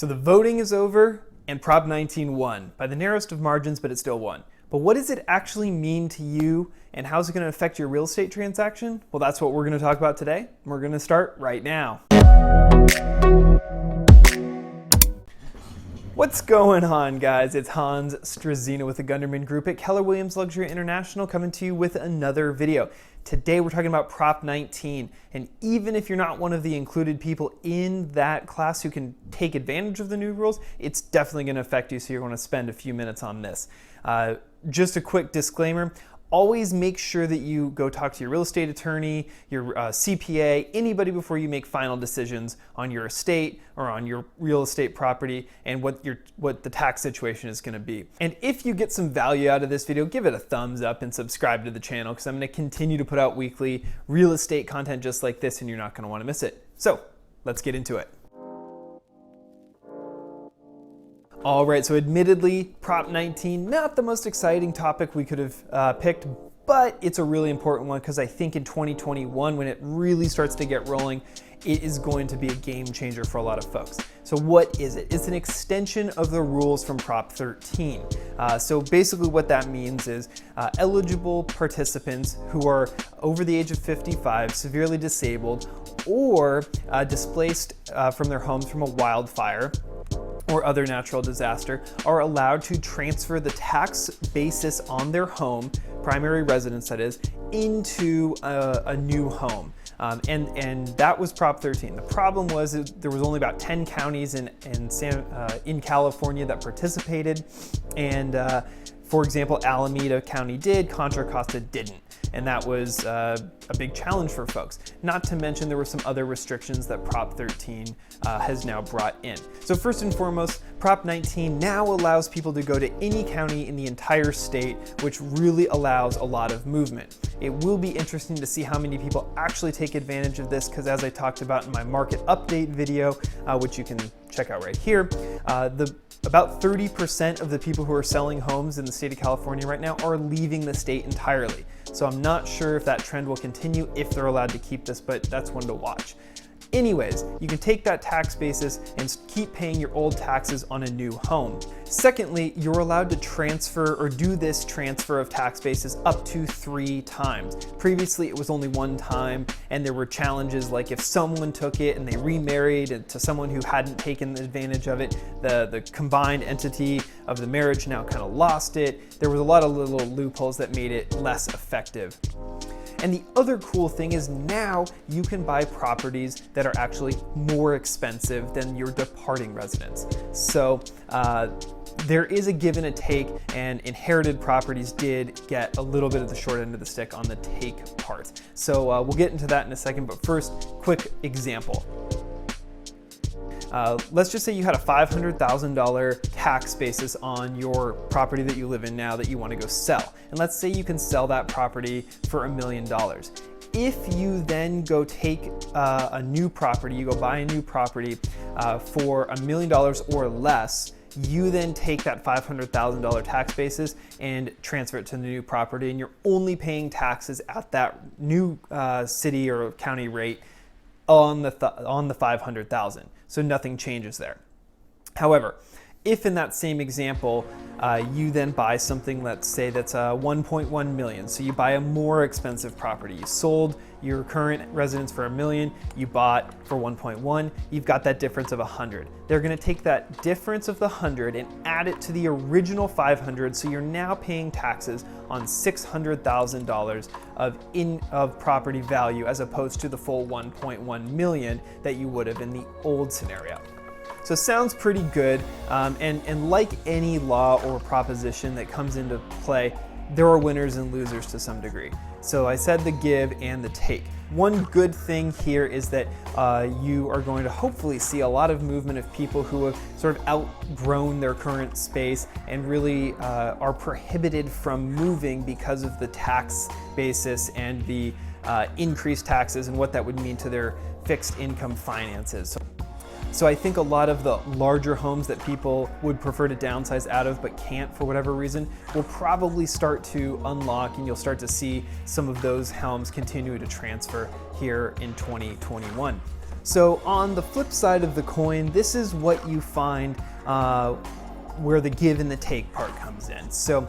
So the voting is over and Prop 19 won by the narrowest of margins, but it still won. But what does it actually mean to you and how's it going to affect your real estate transaction? Well, that's what we're going to talk about today. We're going to start right now. What's going on, guys? It's Hans Struzyna with the Gunderman Group at Keller Williams Luxury International coming to you with another video. Today we're talking about Prop 19, and even if you're not one of the included people in that class who can take advantage of the new rules, it's definitely going to affect you, so you're going to spend a few minutes on this. Just a quick disclaimer. Always make sure that you go talk to your real estate attorney, your CPA, anybody before you make final decisions on your estate or on your real estate property and what the tax situation is going to be. And if you get some value out of this video, give it a thumbs up and subscribe to the channel because I'm going to continue to put out weekly real estate content just like this and you're not going to want to miss it. So let's get into it. All right, so admittedly, Prop 19, not the most exciting topic we could have picked, but it's a really important one because I think in 2021, when it really starts to get rolling, it is going to be a game changer for a lot of folks. So what is it? It's an extension of the rules from Prop 13. So basically what that means is eligible participants who are over the age of 55, severely disabled, or displaced from their homes from a wildfire, or other natural disaster are allowed to transfer the tax basis on their home, primary residence that is, into a new home. And that was Prop 13. The problem was there was only about 10 counties in California that participated. And for example, Alameda County did, Contra Costa didn't. And that was a big challenge for folks. Not to mention there were some other restrictions that Prop 13 has now brought in. So first and foremost, Prop 19 now allows people to go to any county in the entire state, which really allows a lot of movement. It will be interesting to see how many people actually take advantage of this because as I talked about in my market update video, which you can check out right here, about 30% of the people who are selling homes in the state of California right now are leaving the state entirely. So I'm not sure if that trend will continue if they're allowed to keep this, but that's one to watch. Anyways, you can take that tax basis and keep paying your old taxes on a new home. Secondly, you're allowed to transfer or do this transfer of tax basis up to 3 times. Previously, it was only 1 time, and there were challenges like if someone took it and they remarried to someone who hadn't taken advantage of it, the combined entity of the marriage now kind of lost it. There was a lot of little loopholes that made it less effective. And the other cool thing is now you can buy properties that are actually more expensive than your departing residence. So there is a give and a take, and inherited properties did get a little bit of the short end of the stick on the take part. So we'll get into that in a second, but first, quick example. Let's just say you had a $500,000 tax basis on your property that you live in now that you want to go sell. And let's say you can sell that property for $1 million. If you then go take a new property, you go buy a new property for $1 million or less, you then take that $500,000 tax basis and transfer it to the new property, and you're only paying taxes at that new city or county rate on the $500,000. So nothing changes there. However, if in that same example, you then buy something, let's say that's 1.1 million. So you buy a more expensive property. You sold your current residence for $1 million, you bought for 1.1, you've got that difference of 100. They're gonna take that difference of the 100 and add it to the original 500, so you're now paying taxes on $600,000 of property value as opposed to the full 1.1 million that you would have in the old scenario. So sounds pretty good, and like any law or proposition that comes into play, there are winners and losers to some degree. So I said the give and the take. One good thing here is that you are going to hopefully see a lot of movement of people who have sort of outgrown their current space and really are prohibited from moving because of the tax basis and the increased taxes and what that would mean to their fixed income finances. So I think a lot of the larger homes that people would prefer to downsize out of but can't for whatever reason will probably start to unlock, and you'll start to see some of those homes continue to transfer here in 2021. So on the flip side of the coin, this is what you find where the give and the take part comes in. So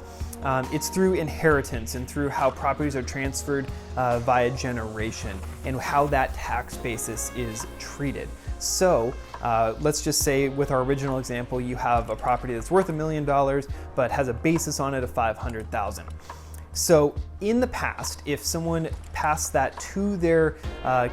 it's through inheritance and through how properties are transferred via generation and how that tax basis is treated. So let's just say with our original example, you have a property that's worth $1 million, but has a basis on it of $500,000. So in the past, if someone passed that to their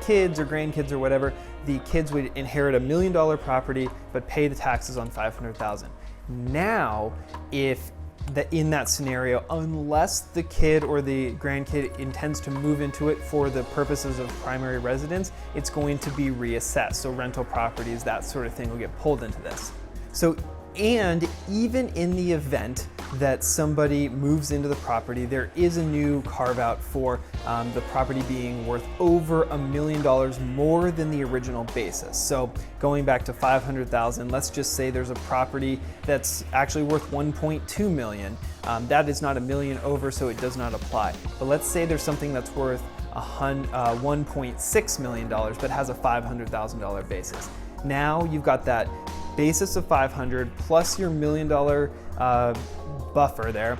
kids or grandkids or whatever, the kids would inherit $1 million property, but pay the taxes on $500,000. Now, in that scenario, unless the kid or the grandkid intends to move into it for the purposes of primary residence, it's going to be reassessed. So rental properties, that sort of thing will get pulled into this. So, and even in the event that somebody moves into the property, there is a new carve out for the property being worth over $1 million more than the original basis. So going back to $500,000, let's just say there's a property that's actually worth $1.2 million. That is not $1 million over, so it does not apply. But let's say there's something that's worth $1.6 million, but has a $500,000 basis. Now you've got that basis of 500 plus your $1 million buffer there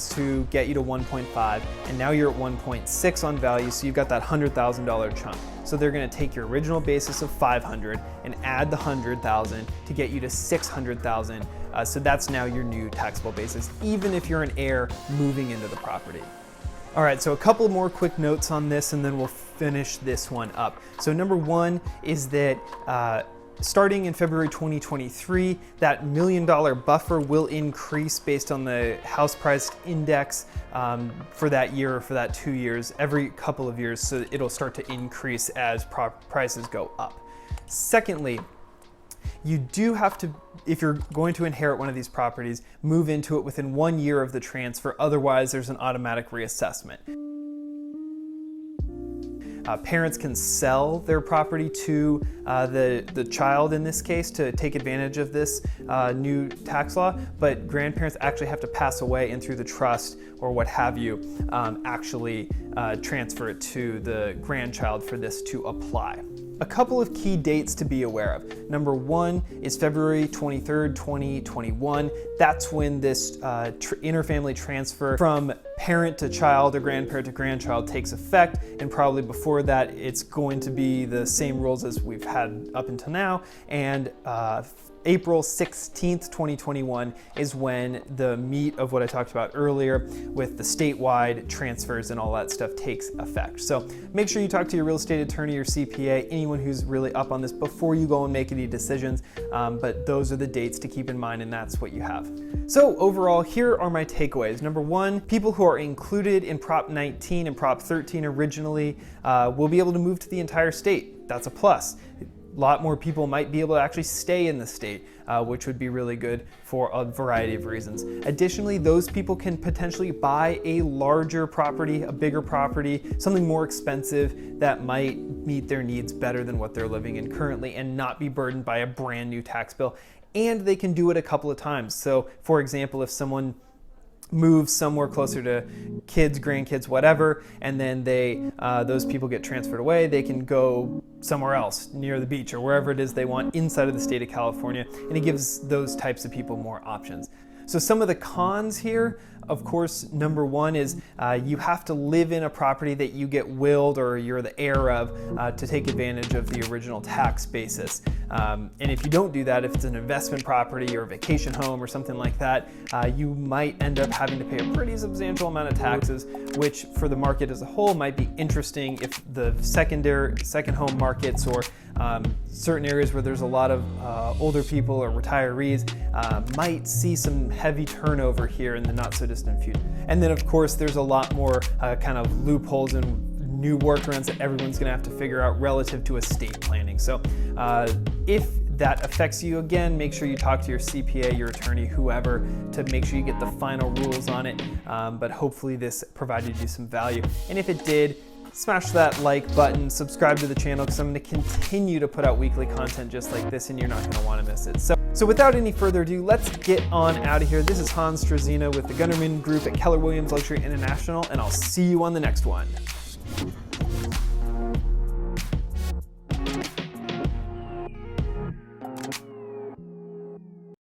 to get you to 1.5, and now you're at 1.6 on value, so you've got that $100,000 chunk. So they're going to take your original basis of 500 and add the 100,000 to get you to 600,000. So that's now your new taxable basis, even if you're an heir moving into the property. All right, so a couple more quick notes on this, and then we'll finish this one up. So number one is that starting in February 2023, that $1 million buffer will increase based on the house price index for that year or for that 2 years, every couple of years, so it'll start to increase as prices go up. Secondly, you do have to, if you're going to inherit one of these properties, move into it within 1 year of the transfer, otherwise there's an automatic reassessment. Parents can sell their property to the child in this case to take advantage of this new tax law, but grandparents actually have to pass away and through the trust or what have you actually transfer it to the grandchild for this to apply. A couple of key dates to be aware of. Number one is February 23rd, 2021. That's when this interfamily transfer from parent to child or grandparent to grandchild takes effect, and probably before that it's going to be the same rules as we've had up until now, and April 16th, 2021 is when the meat of what I talked about earlier with the statewide transfers and all that stuff takes effect. So make sure you talk to your real estate attorney or CPA, anyone who's really up on this before you go and make any decisions, but those are the dates to keep in mind, and that's what you have. So overall, here are my takeaways. Number one, people who are included in Prop 19 and Prop 13 originally will be able to move to the entire state. That's a plus. A lot more people might be able to actually stay in the state, which would be really good for a variety of reasons. Additionally, those people can potentially buy a larger property, a bigger property, something more expensive that might meet their needs better than what they're living in currently and not be burdened by a brand new tax bill. And they can do it a couple of times. So for example, if someone move somewhere closer to kids, grandkids, whatever, and then those people get transferred away, they can go somewhere else near the beach or wherever it is they want inside of the state of California, and it gives those types of people more options. So some of the cons here, of course, number one is you have to live in a property that you get willed or you're the heir of to take advantage of the original tax basis. And if you don't do that, if it's an investment property or a vacation home or something like that, you might end up having to pay a pretty substantial amount of taxes, which for the market as a whole might be interesting if the second home markets or certain areas where there's a lot of older people or retirees might see some heavy turnover here in the not so distant future. And then of course there's a lot more kind of loopholes and new workarounds that everyone's going to have to figure out relative to estate planning. So if that affects you, again, make sure you talk to your CPA, your attorney, whoever, to make sure you get the final rules on it. But hopefully this provided you some value. And if it did, smash that like button, subscribe to the channel, because I'm going to continue to put out weekly content just like this, and you're not going to want to miss it. So without any further ado, let's get on out of here. This is Struzyna with the Gunderman Group at Keller Williams Luxury International, and I'll see you on the next one.